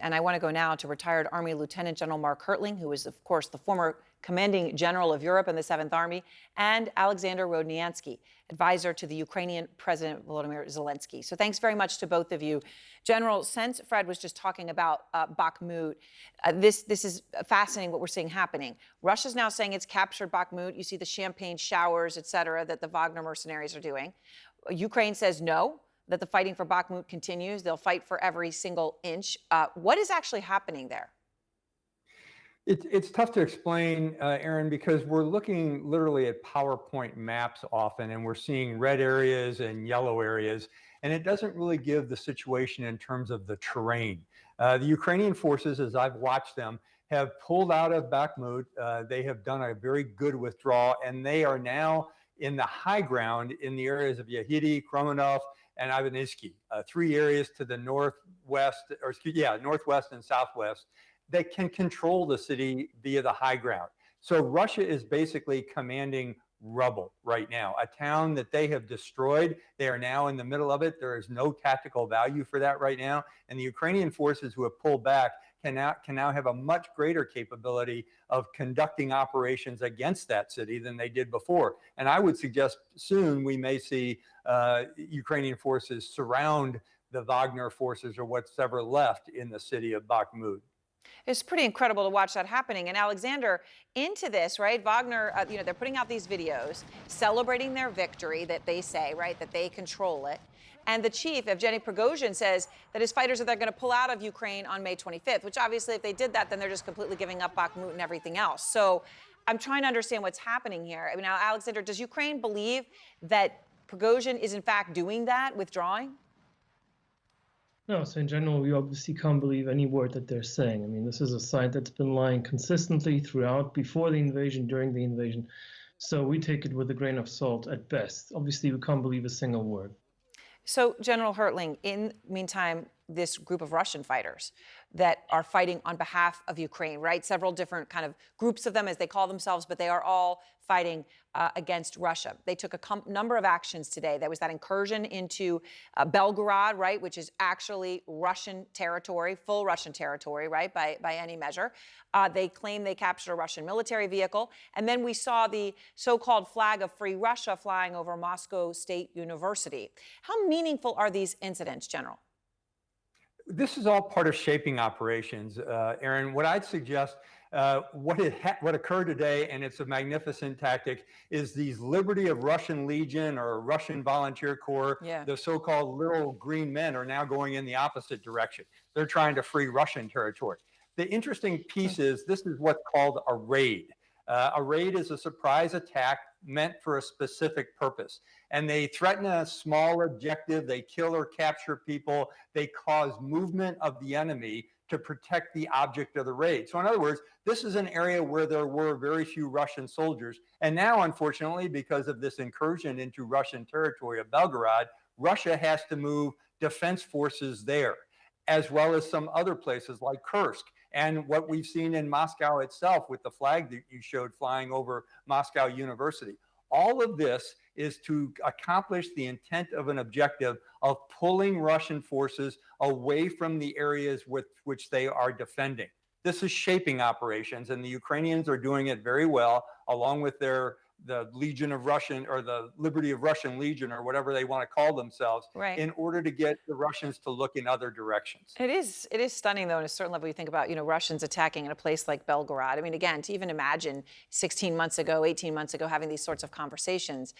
And I want to go now to retired Army Lieutenant General Mark Hertling, who is, of course, the former commanding general of Europe in the 7th Army, and Alexander Rodniansky, advisor to the Ukrainian President Volodymyr Zelensky. So thanks very much to both of you. General, since Fred was just talking about Bakhmut, this is fascinating what we're seeing happening. Russia's now saying it's captured Bakhmut. You see the champagne showers, et cetera, that the Wagner mercenaries are doing. Ukraine says no, that the fighting for Bakhmut continues. They'll fight for every single inch. What is actually happening there? It's tough to explain, Aaron, because we're looking literally at PowerPoint maps often, and we're seeing red areas and yellow areas, and it doesn't really give the situation in terms of the terrain. The Ukrainian forces, as I've watched them, have pulled out of Bakhmut. They have done a very good withdrawal, and they are now in the high ground in the areas of Yahidi, Kromenov, and Ivanivsky, 3 areas to the northwest, northwest and southwest. They can control the city via the high ground. So Russia is basically commanding rubble right now, a town that they have destroyed. They are now in the middle of it. There is no tactical value for that right now. And the Ukrainian forces who have pulled back can now have a much greater capability of conducting operations against that city than they did before. And I would suggest soon we may see Ukrainian forces surround the Wagner forces or what's ever left in the city of Bakhmut. It's pretty incredible to watch that happening. And Alexander, into this, right? Wagner, they're putting out these videos celebrating their victory that they say, right, that they control it. And the chief, Evgeny Prigozhin, says that his fighters are they're going to pull out of Ukraine on May 25th, which obviously if they did that, then they're just completely giving up Bakhmut and everything else. So I'm trying to understand what's happening here. I mean, now, Alexander, does Ukraine believe that Prigozhin is in fact doing that, withdrawing? No, so in general, we obviously can't believe any word that they're saying. I mean, this is a site that's been lying consistently throughout, before the invasion, during the invasion. So we take it with a grain of salt at best. Obviously, we can't believe a single word. So, General Hertling, in the meantime, this group of Russian fighters that are fighting on behalf of Ukraine, right? Several different kind of groups of them, as they call themselves, but they are all fighting against Russia. They took a number of actions today. There was that incursion into Belgorod, right, which is actually Russian territory, full Russian territory, right, by any measure. They claim they captured a Russian military vehicle. And then we saw the so-called flag of Free Russia flying over Moscow State University. How meaningful are these incidents, General? This is all part of shaping operations, Aaron. What I'd suggest, what occurred today, and it's a magnificent tactic, is these Liberty of Russian Legion or Russian Volunteer Corps, the so-called little green men, are now going in the opposite direction. They're trying to free Russian territory. The interesting piece is this is what's called a raid. A raid is a surprise attack meant for a specific purpose. And they threaten a small objective. They kill or capture people. They cause movement of the enemy to protect the object of the raid. So in other words, this is an area where there were very few Russian soldiers. And now, unfortunately, because of this incursion into Russian territory of Belgorod, Russia has to move defense forces there, as well as some other places like Kursk. And what we've seen in Moscow itself with the flag that you showed flying over Moscow University. All of this is to accomplish the intent of an objective of pulling Russian forces away from the areas with which they are defending. This is shaping operations, and the Ukrainians are doing it very well, along with the Legion of Russian, or the Liberty of Russian Legion, or whatever they want to call themselves, in order to get the Russians to look in other directions. It is stunning, though, at a certain level. You think about, Russians attacking in a place like Belgorod. I mean, again, to even imagine 16 months ago, 18 months ago, having these sorts of conversations.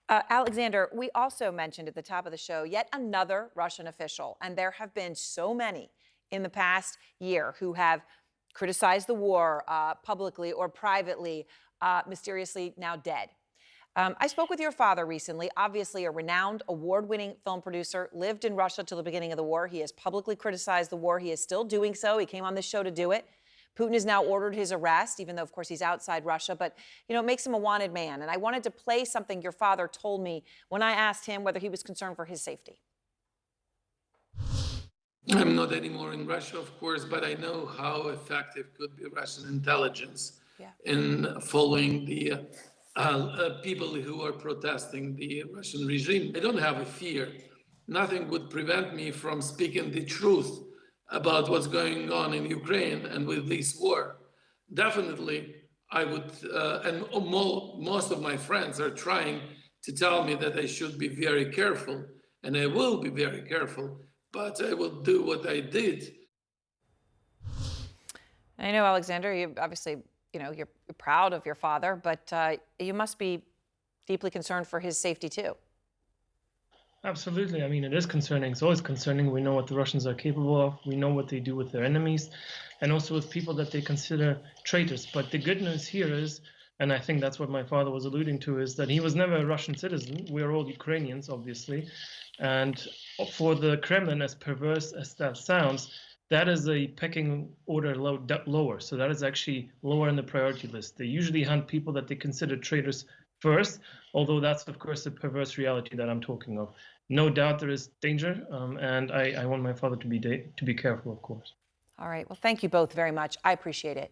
Alexander, we also mentioned at the top of the show yet another Russian official, and there have been so many in the past year who have criticized the war publicly or privately, mysteriously now dead. I spoke with your father recently, obviously a renowned award-winning film producer, lived in Russia till the beginning of the war. He has publicly criticized the war. He is still doing so. He came on this show to do it. Putin has now ordered his arrest, even though, of course, he's outside Russia. But, it makes him a wanted man. And I wanted to play something your father told me when I asked him whether he was concerned for his safety. I'm not anymore in Russia, of course, but I know how effective could be Russian intelligence in following the people who are protesting the Russian regime. I don't have a fear. Nothing would prevent me from speaking the truth about what's going on in Ukraine and with this war. Definitely, I would, and most of my friends are trying to tell me that I should be very careful, and I will be very careful, but I will do what I did. I know, Alexander, you obviously, you're proud of your father, but you must be deeply concerned for his safety too. Absolutely. I mean, it is concerning. It's always concerning. We know what the Russians are capable of. We know what they do with their enemies and also with people that they consider traitors. But the good news here is, and I think that's what my father was alluding to, is that he was never a Russian citizen. We are all Ukrainians, obviously. And for the Kremlin, as perverse as that sounds, that is a pecking order lower. So that is actually lower in the priority list. They usually hunt people that they consider traitors first, although that's, of course, a perverse reality that I'm talking of. No doubt there is danger, and I want my father to be careful, of course. All right. Well, thank you both very much. I appreciate it.